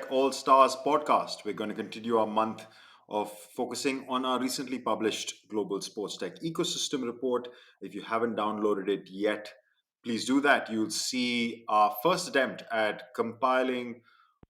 SportsTech All-Stars podcast. We're going to continue our month of focusing on our recently published Global Sports Tech Ecosystem Report. If you haven't downloaded it yet, please do that. You'll see our first attempt at compiling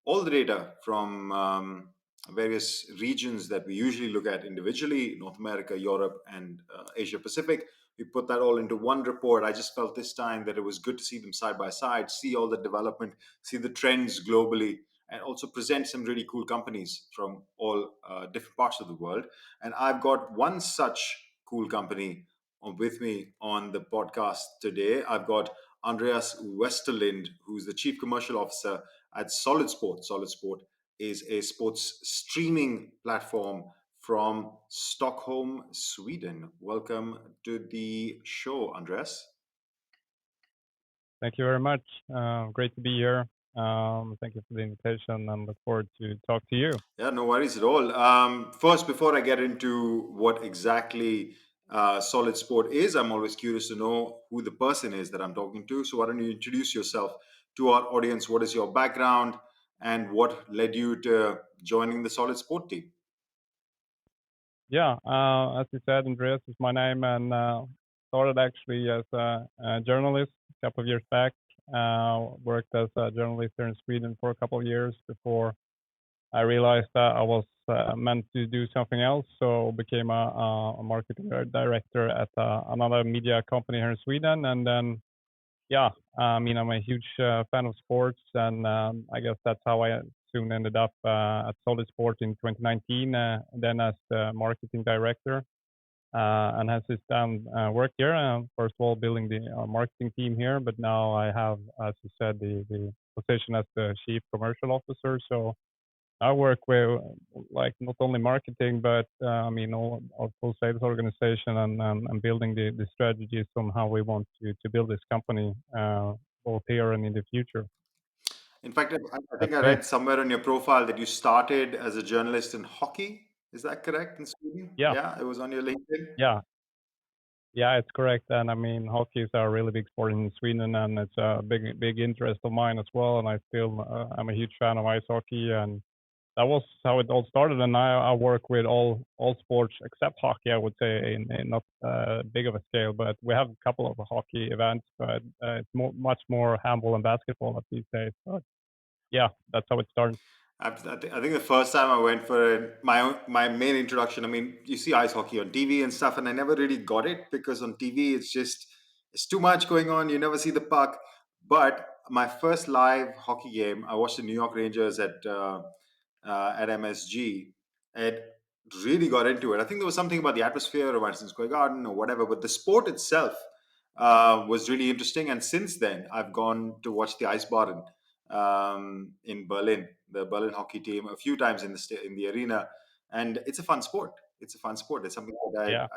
all the data from various regions that we usually look at individually: North America, Europe, and Asia Pacific. We put that all into one report. I just felt this time that it was good to see them side by side, see all the development, see the trends globally, and also present some really cool companies from all different parts of the world. And I've got one such cool company with me on the podcast today. I've got Andreas Westerlind, who's the Chief Commercial Officer at Solidsport. Solidsport is a sports streaming platform from Stockholm, Sweden. Welcome to the show, Andreas. Thank you very much. Great to be here. Thank you for the invitation and look forward to talk to you. Yeah, no worries at all. First, before I get into what exactly Solid Sport is, I'm always curious to know who the person is that I'm talking to. So why don't you introduce yourself to our audience? What is your background and what led you to joining the Solid Sport team? Yeah, as you said, Andreas is my name and started actually as a journalist a couple of years back. Worked as a journalist here in Sweden for a couple of years before I realized that I was meant to do something else. So became a marketing director at another media company here in Sweden. And then, yeah, I mean, I'm a huge fan of sports. And I guess that's how I soon ended up at Solidsport in 2019, then as the marketing director. And has this done work here. First of all, building the marketing team here, but now I have, as you said, the position as the chief commercial officer. So I work with like not only marketing, but I mean all our full sales organization and building the strategies on how we want to build this company both here and in the future. In fact, I think That's I it. read somewhere on your profile that you started as a journalist in hockey. Is that correct in Sweden? Yeah, Yeah, it was on your LinkedIn. yeah, yeah. It's correct. And I mean, hockey is a really big sport in Sweden, and it's a big interest of mine as well. And I still I'm a huge fan of ice hockey and that was how it all started. And I work with all sports except hockey, I would say, in not big of a scale. But we have a couple of hockey events, but it's much more handball and basketball at these days. But yeah, that's how it started. I think the first time I went for my main introduction, I mean, you see ice hockey on TV and stuff, and I never really got it because on TV it's too much going on. You never see the puck. But my first live hockey game, I watched the New York Rangers at MSG, and really got into it. I think there was something about the atmosphere of Madison Square Garden or whatever, but the sport itself was really interesting. And since then, I've gone to watch the Ice Baden in Berlin, the Berlin hockey team, a few times in the arena, and it's a fun sport. It's a fun sport. It's something that Yeah,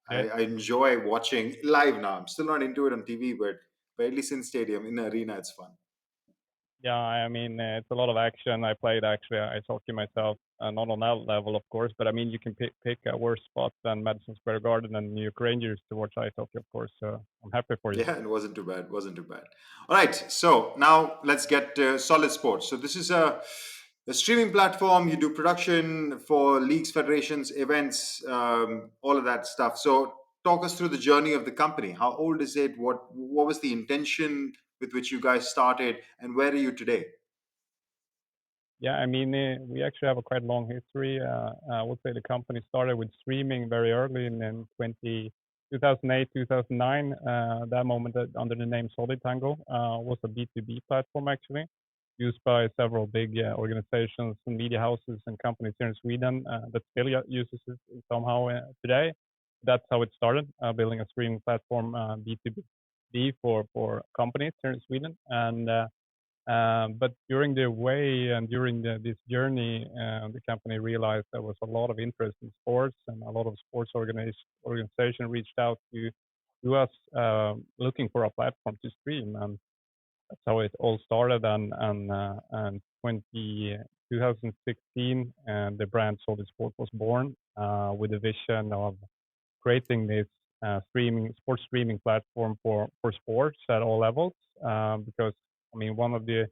I enjoy watching live now. I'm still not into it on TV, but at least in stadium, in the arena, it's fun. yeah. I mean, it's a lot of action. I played actually ice hockey myself, not on that level, of course. But I mean, you can pick a worse spot than Madison Square Garden and New York Rangers to watch ice hockey, of course. So I'm happy for you. Yeah, it wasn't too bad. Wasn't too bad. All right. So now let's get Solid Sports. So this is a streaming platform. You do production for leagues, federations, events, all of that stuff. So talk us through the journey of the company. How old is it? What was the intention with which you guys started, and where are you today? Yeah, I mean, we actually have a quite long history. I would say the company started with streaming very early in 2008, 2009. That moment under the name Solid Tango was a B2B platform actually, used by several big organizations and media houses and companies here in Sweden that still uses it somehow today. That's how it started, building a streaming platform B2B for companies here in Sweden. And but during the way and during this journey, the company realized there was a lot of interest in sports, and a lot of sports organization reached out to us looking for a platform to stream, and that's how it all started. And 2016, and the brand Solid Sport was born with a vision of creating this sports streaming platform for sports at all levels. Because I mean, one of the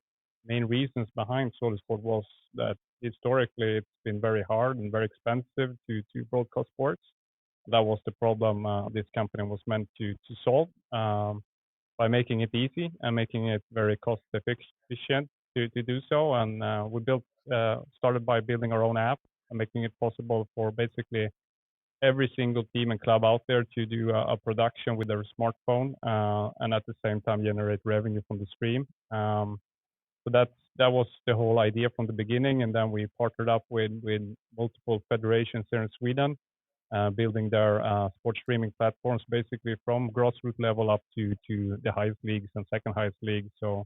main reasons behind Solidsport was that historically it's been very hard and very expensive to broadcast sports. That was the problem this company was meant to solve by making it easy and making it very cost efficient to do so. And we started by building our own app and making it possible for basically every single team and club out there to do a production with their smartphone and at the same time generate revenue from the stream. So that was the whole idea from the beginning, and then we partnered up with multiple federations here in Sweden, building their sports streaming platforms, basically from grassroots level up to the highest leagues and second highest league. So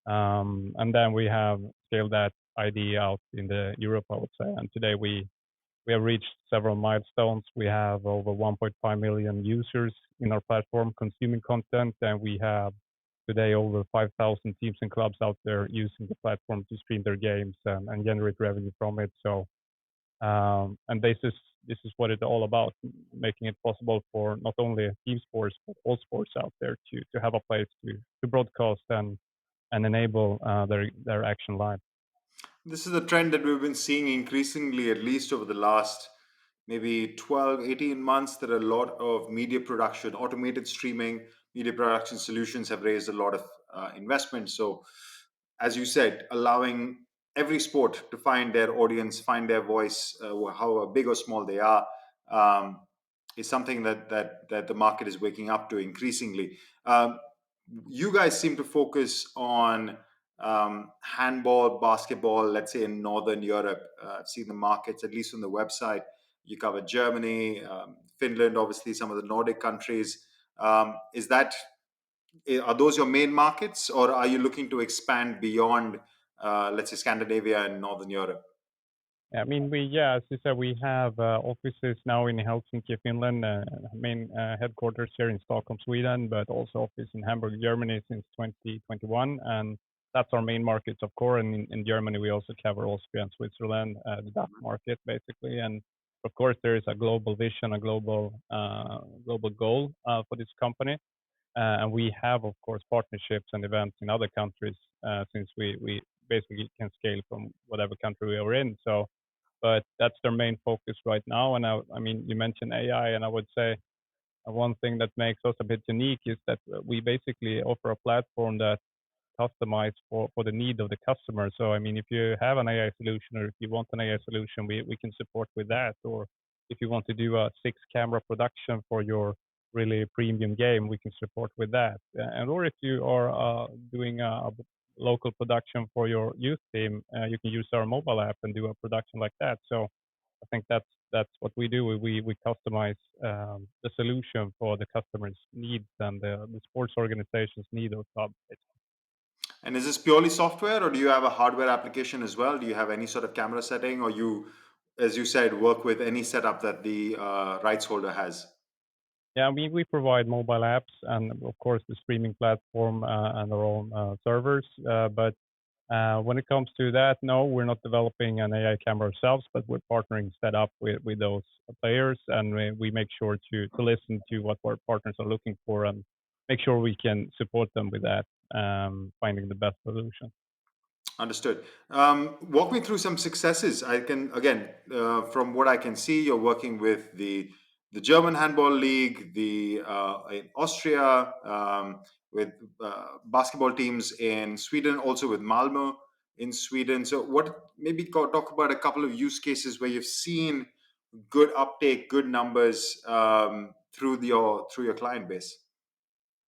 and then we have scaled that idea out in the Europe, I would say, and today we have reached several milestones. We have over 1.5 million users in our platform consuming content, and we have today over 5,000 teams and clubs out there using the platform to stream their games and generate revenue from it. So, and this is what it's all about, making it possible for not only team sports but all sports out there to have a place to broadcast and enable their action live. This is a trend that we've been seeing increasingly, at least over the last maybe 12, 18 months. There are a lot of media production, automated streaming, media production solutions have raised a lot of investment. So, as you said, allowing every sport to find their audience, find their voice, how big or small they are, um, is something that the market is waking up to increasingly. You guys seem to focus on handball, basketball, let's say in Northern Europe. I've seen the markets, at least on the website. You cover Germany, Finland, obviously some of the Nordic countries. Is that are those your main markets, or are you looking to expand beyond, let's say, Scandinavia and Northern Europe? I mean, as you said, we have offices now in Helsinki, Finland, main headquarters here in Stockholm, Sweden, but also office in Hamburg, Germany since 2021. And that's our main markets, of course. And in Germany, we also cover Austria and Switzerland, the DACH market, basically. And of course, there is a global vision, a global goal for this company. And we have, of course, partnerships and events in other countries since we basically can scale from whatever country we are in. So, but that's their main focus right now. And I mean, you mentioned AI, and I would say one thing that makes us a bit unique is that we basically offer a platform that customized for the need of the customer. So, I mean, if you have an AI solution or if you want an AI solution, we can support with that. Or if you want to do a 6 camera production for your really premium game, we can support with that. And or if you are doing a local production for your youth team, you can use our mobile app and do a production like that. So I think that's what we do. We customize the solution for the customer's needs and the sports organization's need of club. And is this purely software, or do you have a hardware application as well? Do you have any sort of camera setting, or you, as you said, work with any setup that the rights holder has? Yeah, we provide mobile apps and of course the streaming platform and our own servers. But when it comes to that, no, we're not developing an AI camera ourselves, but we're partnering set up with those players, and we make sure to listen to what our partners are looking for and make sure we can support them with that, finding the best solution. Understood. Walk me through some successes. I can again, from what I can see, you're working with the German Handball League, the in Austria, with basketball teams in Sweden, also with Malmö in Sweden. So, what maybe talk about a couple of use cases where you've seen good uptake, good numbers through your client base.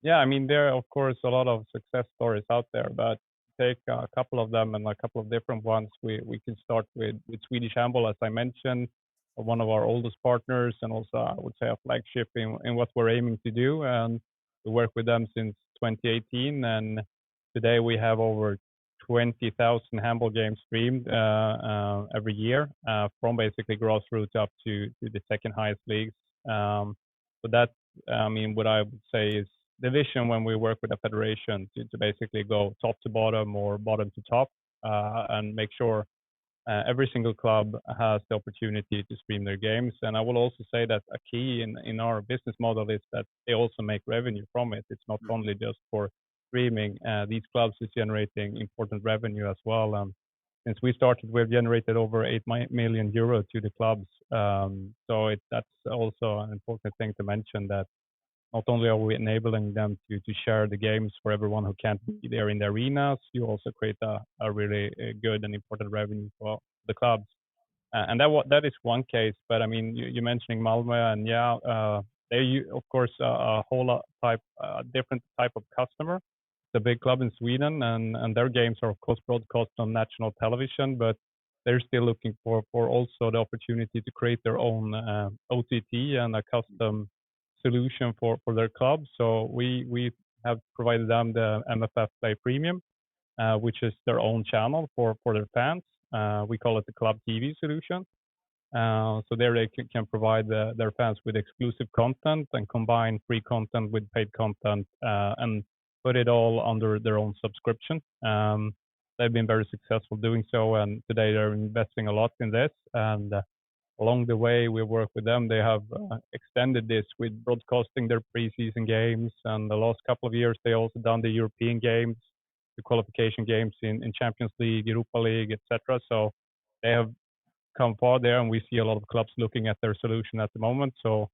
Yeah, I mean, there are, of course, a lot of success stories out there, but take a couple of them and a couple of different ones. We can start with Swedish Handball, as I mentioned, one of our oldest partners, and also I would say a flagship in what we're aiming to do. And we work with them since 2018, and today we have over 20,000 handball games streamed every year, from basically grassroots up to the second highest leagues. So that, I mean, what I would say is the vision when we work with a federation to basically go top to bottom or bottom to top, and make sure every single club has the opportunity to stream their games. And I will also say that a key in our business model is that they also make revenue from it. It's not only just for streaming, these clubs is generating important revenue as well. Since we started, we've generated over 8 million euro to the clubs. So that's also an important thing to mention, that not only are we enabling them to share the games for everyone who can't be there in the arenas, you also create a really good and important revenue for the clubs. And that is one case. But I mean, you mentioning Malmö, and yeah, they of course a whole lot different type of customer. It's a big club in Sweden, and their games are of course broadcast on national television, but they're still looking for also the opportunity to create their own OTT and a custom solution for their club. So we have provided them the MFF Play Premium, which is their own channel for their fans. We call it the Club TV solution. So there they can provide their fans with exclusive content and combine free content with paid content, and put it all under their own subscription. They've been very successful doing so, and today they're investing a lot in this. And along the way, we work with them. They have extended this with broadcasting their preseason games, and the last couple of years they also done the European games, the qualification games in Champions League, Europa League, etc. So they have come far there, and we see a lot of clubs looking at their solution at the moment. So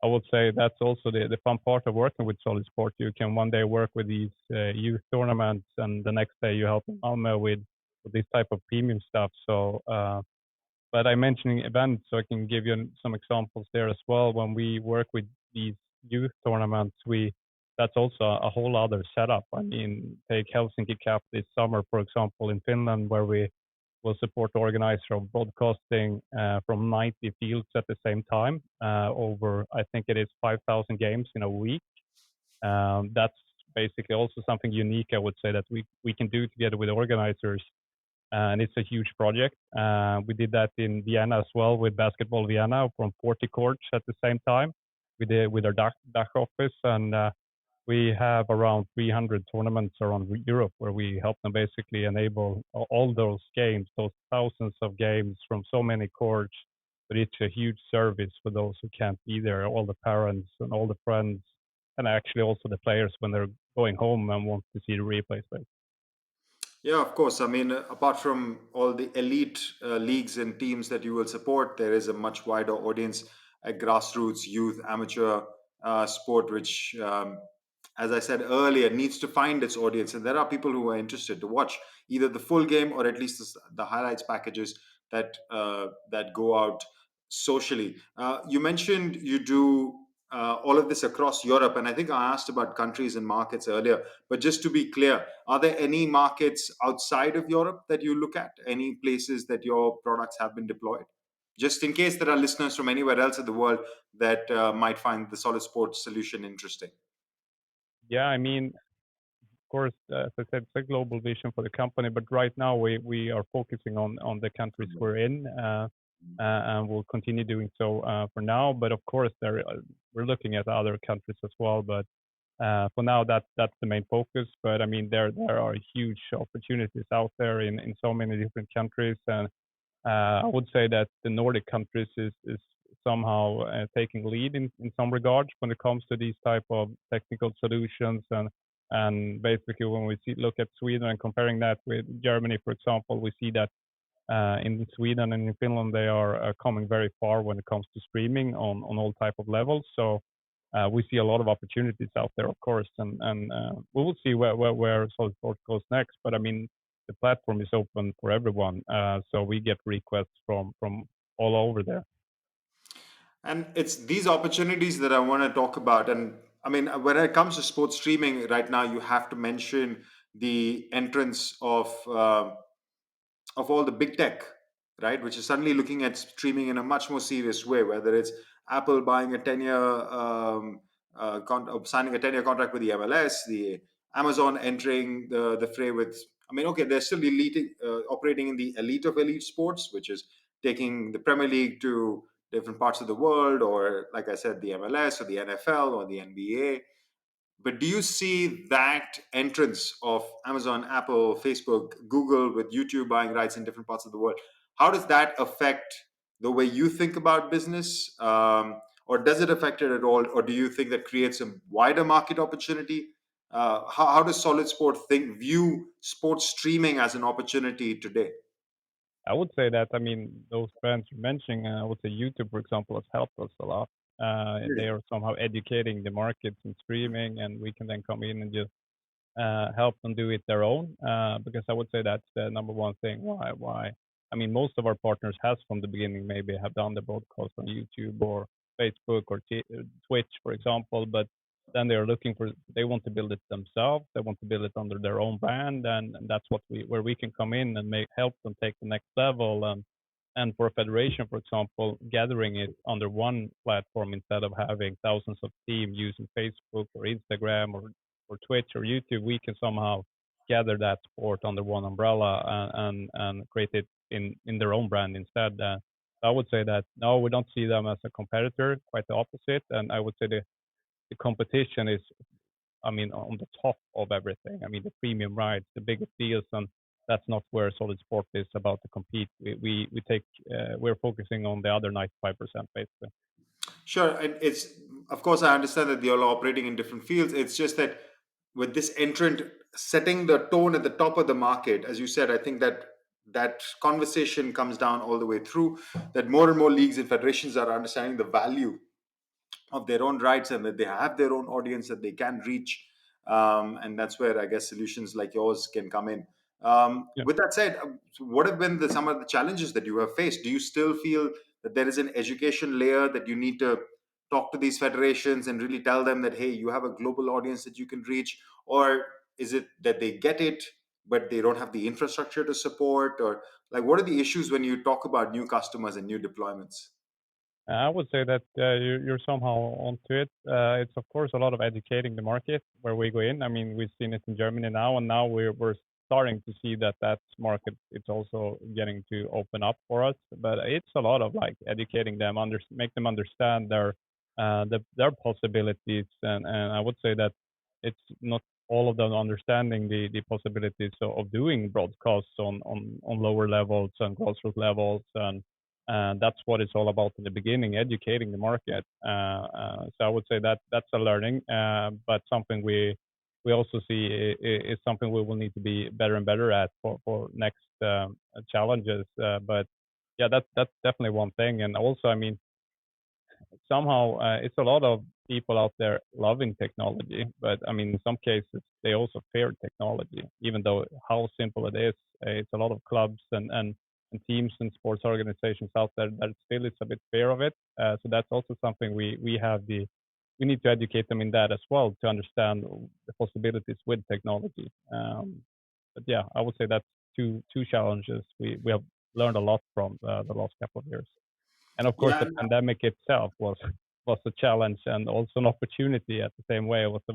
I would say that's also the fun part of working with Solidsport. You can one day work with these youth tournaments, and the next day you help Malmö with this type of premium stuff. So, but I'm mentioning events, so I can give you some examples there as well. When we work with these youth tournaments, that's also a whole other setup. I mean, take Helsinki Cup this summer, for example, in Finland, where we will support the organizer of broadcasting from 90 fields at the same time over, I think it is 5,000 games in a week. That's basically also something unique, I would say, that we can do together with organizers. And it's a huge project. We did that in Vienna as well with Basketball Vienna from 40 courts at the same time with our DACH office. And we have around 300 tournaments around Europe where we help them basically enable all those games, those thousands of games from so many courts. But it's a huge service for those who can't be there, all the parents and all the friends, and actually also the players when they're going home and want to see the replays. Yeah, of course. I mean, apart from all the elite leagues and teams that you will support, there is a much wider audience at grassroots, youth, amateur sport, which, as I said earlier, needs to find its audience. And there are people who are interested to watch either the full game or at least the highlights packages that go out socially. You mentioned you do all of this across Europe, and I think I asked about countries and markets earlier. But just to be clear, are there any markets outside of Europe that you look at? Any places that your products have been deployed? Just in case there are listeners from anywhere else in the world that might find the Solid Sports solution interesting. Yeah, I mean, of course, as I said, it's a global vision for the company, but right now we are focusing on the countries we're in, and we'll continue doing so for now. But of course, we're looking at other countries as well. But for now, that's the main focus. But I mean, there are huge opportunities out there in so many different countries, and I would say that the Nordic countries is somehow taking lead in some regards when it comes to these type of technical solutions. And basically, when we look at Sweden and comparing that with Germany, for example, we see that in Sweden and in Finland they are coming very far when it comes to streaming on all type of levels. So we see a lot of opportunities out there, of course, and we will see where Solid Sport goes next. But I mean, the platform is open for everyone, so we get requests from all over there. And it's these opportunities that I want to talk about. And I mean, when it comes to sports streaming right now, you have to mention the entrance of all the big tech, right? Which is suddenly looking at streaming in a much more serious way. Whether it's Apple buying a 10-year, signing a 10-year contract with the MLS, the Amazon entering the fray with. I mean, okay, they're still elite, operating in the elite of elite sports, which is taking the Premier League to different parts of the world, or like I said, the MLS or the NFL or the NBA. But do you see that entrance of Amazon, Apple, Facebook, Google with YouTube buying rights in different parts of the world? How does that affect the way you think about business? Or does it affect it at all? Or do you think that creates a wider market opportunity? How does Solid Sport think view sports streaming as an opportunity today? I would say that, I mean, those brands you're mentioning, I would say YouTube, for example, has helped us a lot. They Really? are somehow educating the markets in streaming, and we can then come in and just help them do it their own. Because I would say that's the number one thing. Why? I mean, most of our partners has from the beginning maybe have done the broadcast on YouTube or Facebook or Twitch, for example, but then they're looking for they want to build it themselves. They want to build it under their own brand, and that's what we where we can come in and make help them take the next level. And for a federation, for example, gathering it under one platform instead of having thousands of teams using Facebook or Instagram or Twitch or YouTube, we can somehow gather that sport under one umbrella and create it in their own brand instead. I would say that no, we don't see them as a competitor, quite the opposite. And I would say the competition is, I mean, on the top of everything. I mean, the premium rights, the biggest deals, and that's not where Solid Sport is about to compete. We take we're focusing on the other 95% basically. Sure, and it's of course I understand that they are operating in different fields. It's just that with this entrant setting the tone at the top of the market, as you said, I think that that conversation comes down all the way through. That more and more leagues and federations are understanding the value of their own rights and that they have their own audience that they can reach. And that's where I guess solutions like yours can come in. Yeah. With that said, so what have been some of the challenges that you have faced? Do you still feel that there is an education layer that you need to talk to these federations and really tell them that, hey, you have a global audience that you can reach? Or is it that they get it, but they don't have the infrastructure to support? Or like, what are the issues when you talk about new customers and new deployments? I would say that you're somehow onto it. It's of course a lot of educating the market where we go in. I mean, we've seen it in Germany now, and now we're starting to see that that market it's also getting to open up for us. But it's a lot of like educating them, make them understand their possibilities, and I would say that it's not all of them understanding the possibilities of doing broadcasts on lower levels and grassroots levels and that's what it's all about in the beginning, educating the market. So I would say that that's a learning, but something we also see is something we will need to be better and better at for next challenges. But yeah, that's definitely one thing. And also, I mean, somehow it's a lot of people out there loving technology, but I mean, in some cases they also fear technology, even though how simple it is. It's a lot of clubs and teams and sports organizations out there that still is a bit fear of it. So that's also something we need to educate them in that as well to understand the possibilities with technology. But yeah, I would say that's two challenges we have learned a lot from the last couple of years. And of course, Yeah, the pandemic itself was a challenge and also an opportunity at the same way. It was a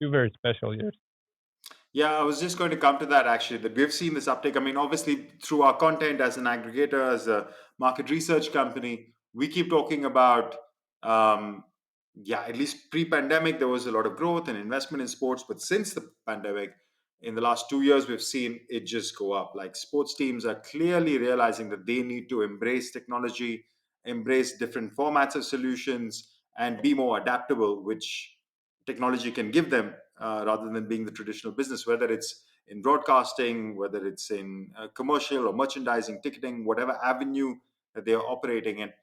two very special years. yeah, I was just going to come to that actually, that we've seen this uptake. I mean, obviously, through our content as an aggregator, as a market research company, we keep talking about, yeah, at least pre pandemic, there was a lot of growth and investment in sports. But since the pandemic, in the last 2 years, we've seen it just go up. Like sports teams are clearly realizing that they need to embrace technology, embrace different formats of solutions, and be more adaptable, which technology can give them rather than being the traditional business, whether it's in broadcasting, whether it's in commercial or merchandising, ticketing, whatever avenue that they are operating in.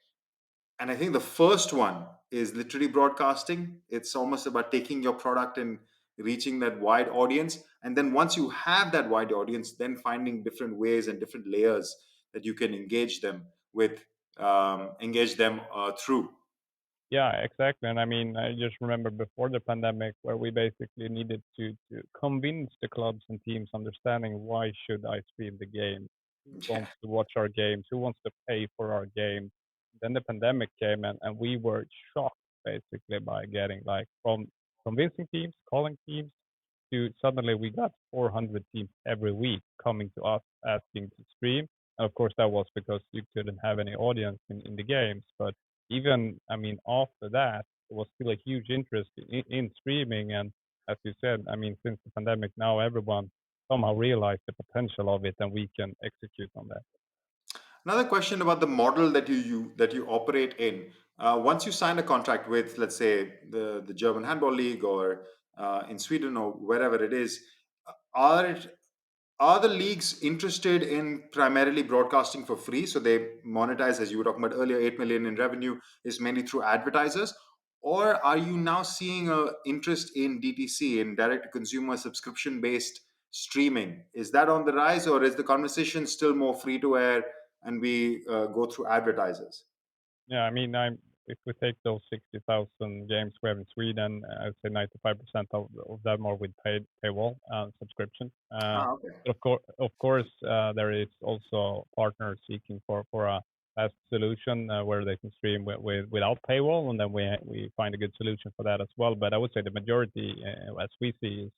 And I think the first one is literally broadcasting. It's almost about taking your product and reaching that wide audience. And then once you have that wide audience, then finding different ways and different layers that you can engage them with, engage them through. Yeah, exactly. And I mean, I just remember before the pandemic where we basically needed to convince the clubs and teams understanding why should I stream the game? Who Yeah. wants to watch our games? Who wants to pay for our games? Then the pandemic came and we were shocked basically by getting like from convincing teams, calling teams to suddenly we got 400 teams every week coming to us asking to stream. And of course, that was because you couldn't have any audience in the games. But even, I mean, after that, there was still a huge interest in streaming. And as you said, I mean, since the pandemic, now everyone somehow realized the potential of it, and we can execute on that. Another question about the model that you operate in. Once you sign a contract with, let's say, the German Handball League or in Sweden or wherever it is, are are the leagues interested in primarily broadcasting for free? So they monetize, as you were talking about earlier, 8 million in revenue is mainly through advertisers. Or are you now seeing a interest in DTC, in direct to consumer subscription based streaming? Is that on the rise, or is the conversation still more free to air and we go through advertisers? Yeah, I mean, if we take those 60,000 games we have in Sweden, I'd say 95% of them are with paywall subscription. Ah, okay. But of course, there is also partners seeking for a fast solution where they can stream without paywall, and then we find a good solution for that as well. But I would say the majority, as we see,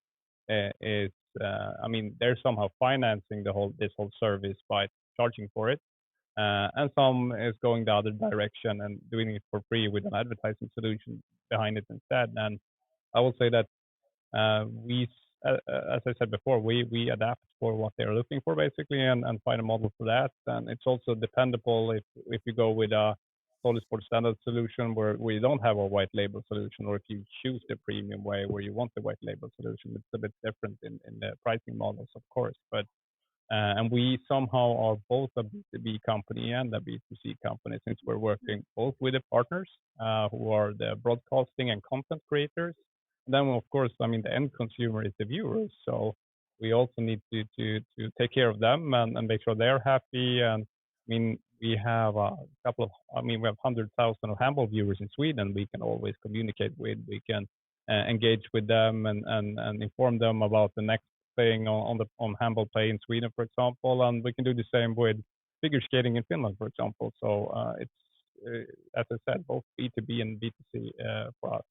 is I mean, they're somehow financing this whole service by charging for it, and some is going the other direction and doing it for free with an advertising solution behind it instead. And I will say that as I said before, we adapt for what they're looking for basically, and find a model for that. And it's also dependable if you go with a Solidsport standard solution where we don't have a white label solution, or if you choose the premium way where you want the white label solution, it's a bit different in the pricing models, of course. But and we somehow are both a B2B company and a B2C company, since we're working both with the partners who are the broadcasting and content creators. And then, of course, I mean, the end consumer is the viewers. So we also need to take care of them and make sure they're happy. And I mean, we have a couple of, I mean, we have 100,000 of handball viewers in Sweden we can always communicate with. We can engage with them and inform them about the next playing on handball play in Sweden, for example, and we can do the same with figure skating in Finland, for example. So it's as I said, both B2B and B2C for us.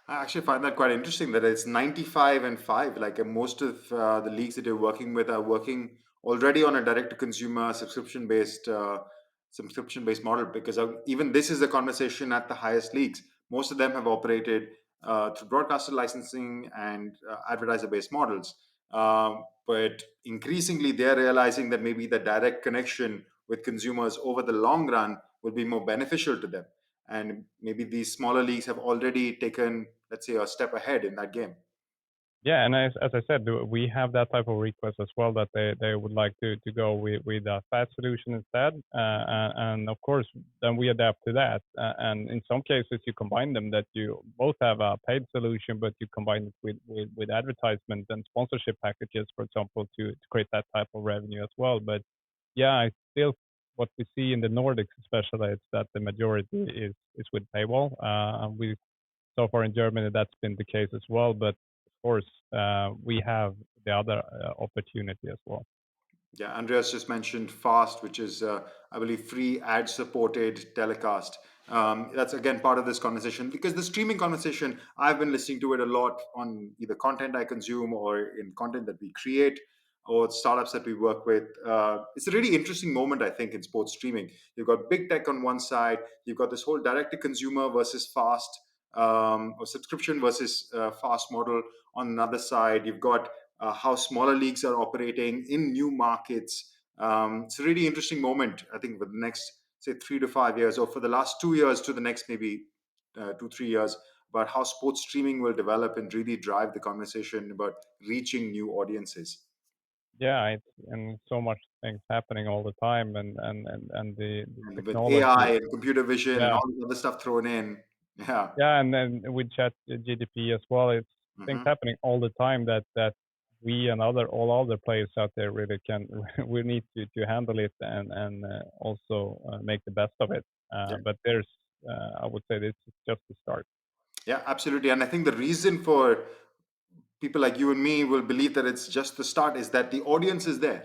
I actually find that quite interesting that it's 95 and 5. Like most of the leagues that you're working with are working already on a direct to consumer subscription based model, because even this is a conversation at the highest leagues. Most of them have operated through broadcaster licensing and advertiser based models. But increasingly, they're realizing that maybe the direct connection with consumers over the long run will be more beneficial to them, and maybe these smaller leagues have already taken, let's say, a step ahead in that game. Yeah, and as I said, we have that type of request as well, that they would like to go with a fast solution instead, and of course then we adapt to that. And in some cases you combine them, that you both have a paid solution, but you combine it with advertisement and sponsorship packages, for example, to create that type of revenue as well. But yeah, I still what we see in the Nordics especially is that the majority is with paywall. And we so far in Germany, that's been the case as well. But of course, we have the other opportunity as well. Yeah, Andreas just mentioned Fast, which is, I believe, free ad supported telecast. That's again part of this conversation, because the streaming conversation, I've been listening to it a lot on either content I consume or in content that we create or startups that we work with. It's a really interesting moment, I think, in sports streaming. You've got big tech on one side, you've got this whole direct to consumer versus fast, or subscription versus fast model on another side. You've got how smaller leagues are operating in new markets. It's a really interesting moment, I think, for the next, say, 3 to 5 years, or for the last 2 years to the next maybe 2, 3 years, about how sports streaming will develop and really drive the conversation about reaching new audiences. Yeah, and so much things happening all the time, and the And with AI technology. and computer vision and Yeah, all the other stuff thrown in. Yeah. yeah, and then with Chat GDP as well, it's things Hmm. happening all the time that we and all other players out there really can we need to handle it and also make the best of it. Yeah. But there's I would say this is just the start. Yeah, absolutely. And I think the reason for people like you and me will believe that it's just the start is that the audience is there.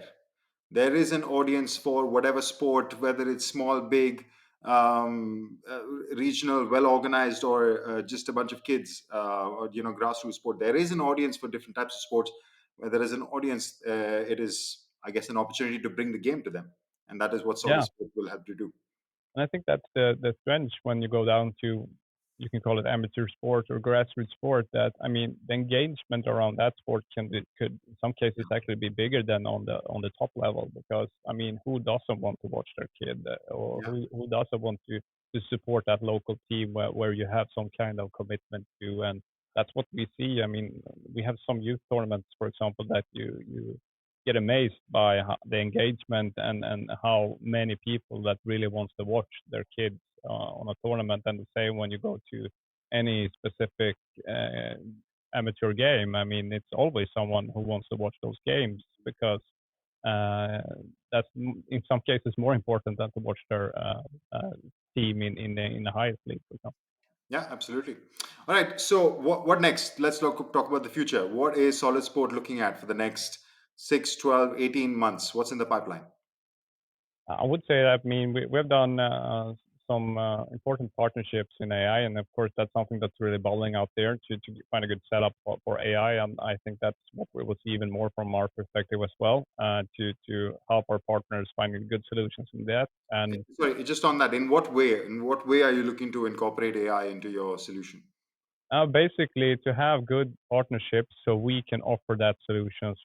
There is an audience for whatever sport, whether it's small, big, um, uh, regional, well organized, or just a bunch of kids, or grassroots sport. There is an audience for different types of sports. Where there is an audience, it is, I guess, an opportunity to bring the game to them, and that is what Yeah, Solidsport will help to do. and I think that's the strength when you go down to, you can call it amateur sport or grassroots sport. That I mean, the engagement around that sport could in some cases actually be bigger than on the top level, because I mean, who doesn't want to watch their kid, or Yeah. who doesn't want to support that local team where you have some kind of commitment to. And that's what we see. I mean, we have some youth tournaments, for example, that you get amazed by the engagement and how many people that really wants to watch their kids on a tournament. And the same when you go to any specific uh, amateur game. I mean, it's always someone who wants to watch those games because uh, that's in some cases more important than to watch their team in the highest league, for example. Yeah, absolutely. All right. So what next? Let's talk about the future. What is Solid Sport looking at for the next 6, 12, 18 months? What's in the pipeline? I would say that, I mean, we've done some important partnerships in AI, and of course, that's something that's really bubbling out there to find a good setup for AI. And I think that's what we will see even more from our perspective as well, to help our partners finding good solutions in that. And Sorry, just on that, in what way? In what way are you looking to incorporate AI into your solution? basically, to have good partnerships so we can offer that solutions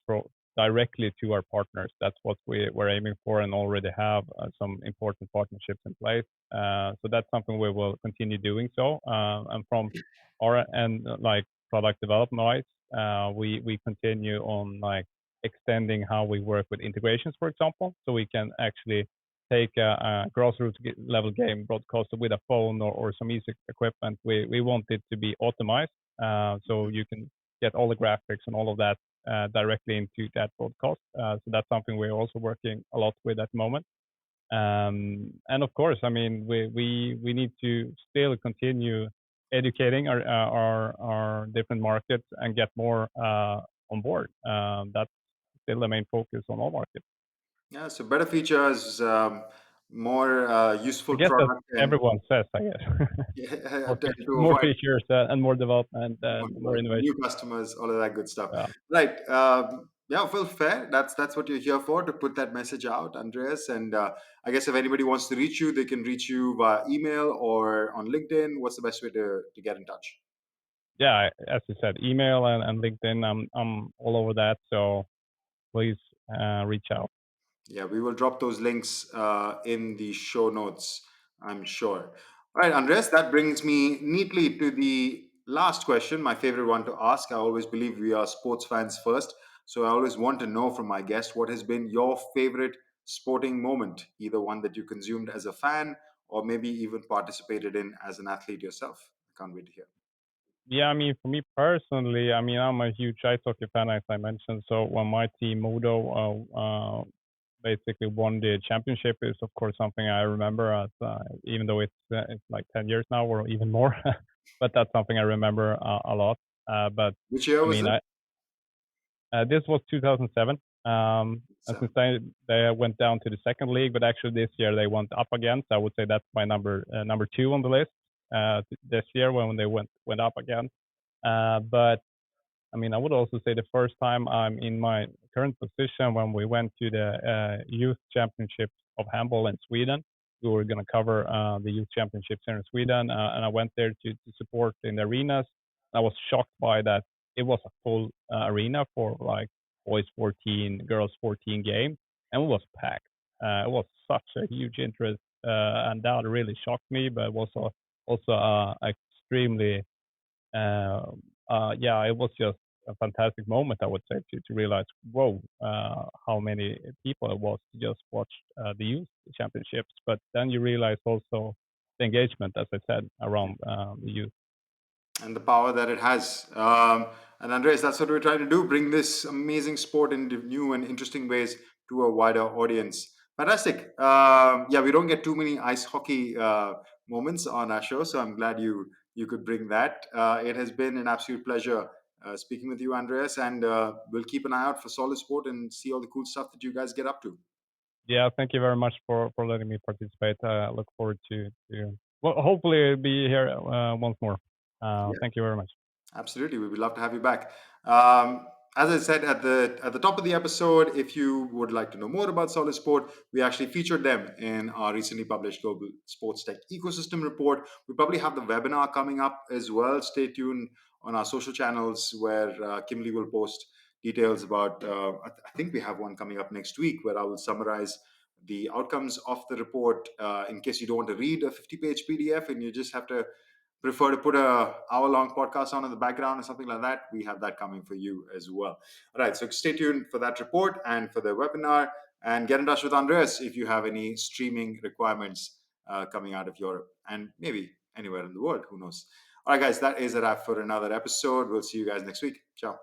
directly to our partners. That's what we're aiming for and already have some important partnerships in place. So that's something we will continue doing so. And from our end, like product development wise, we continue on like extending how we work with integrations, for example, so we can actually take a grassroots level game broadcasted with a phone or some easy equipment. We want it to be optimized, so you can get all the graphics and all of that directly into that broadcast. So that's something we're also working a lot with at the moment. And of course, I mean, we need to still continue educating our different markets and get more on board. That's still the main focus on all markets. Yeah, so better features, more I useful guess that's product, and everyone says, I guess. yeah, more to more avoid features and more development more and more development, new innovation. customers, all of that good stuff. Yeah, Right. Yeah, well, fair. That's what you're here for, to put that message out, Andreas. And I guess if anybody wants to reach you, they can reach you via email or on LinkedIn. What's the best way to get in touch? yeah. As you said, email and LinkedIn. I'm all over that. So please reach out. Yeah, we will drop those links in the show notes, I'm sure. All right, Andres, that brings me neatly to the last question, my favorite one to ask. I always believe we are sports fans first. So I always want to know from my guest what has been your favorite sporting moment, either one that you consumed as a fan or maybe even participated in as an athlete yourself. I can't wait to hear. Yeah, I mean, for me personally, I mean, I'm a huge ice hockey fan, as I mentioned. So when my team Modo basically won the championship, is of course something I remember. As even though it's like 10 years now or even more, but that's something I remember a lot. But Which year I was mean, it? this was 2007. And since Seven. they went down to the second league, but actually this year they went up again. So I would say that's my number two on the list this year when they went up again. But I mean, I would also say the first time I'm in my current position when we went to the youth championships of handball in Sweden. We were going to cover the youth championships here in Sweden, and I went there to support in the arenas. I was shocked by that it was a full arena for like boys 14, girls 14 game, and it was packed. It was such a huge interest, and that really shocked me. But it was also extremely yeah, it was just a fantastic moment, I would say, to realize, whoa, how many people it was to just watch the youth championships. But then you realize also the engagement, as I said, around the youth. And the power that it has. And Andres, that's what we're trying to do, bring this amazing sport in new and interesting ways to a wider audience. Fantastic. Yeah, we don't get too many ice hockey moments on our show, so I'm glad you could bring that. It has been an absolute pleasure speaking with you, Andreas, and we'll keep an eye out for Solid Sport and see all the cool stuff that you guys get up to. Yeah, thank you very much for letting me participate. I look forward to well, hopefully be here once more. Thank you very much. Absolutely, we would love to have you back. As I said at the top of the episode, if you would like to know more about Solid Sport, we actually featured them in our recently published Global Sports Tech Ecosystem Report. We probably have the webinar coming up as well. Stay tuned on our social channels where Kimberly will post details about. I think we have one coming up next week where I will summarize the outcomes of the report in case you don't want to read a 50-page PDF and you just have to prefer to put a hour-long podcast on in the background or something like that, we have that coming for you as well. All right, so stay tuned for that report and for the webinar, and get in touch with Andreas if you have any streaming requirements coming out of Europe and maybe anywhere in the world. Who knows? All right, guys, that is a wrap for another episode. We'll see you guys next week. Ciao.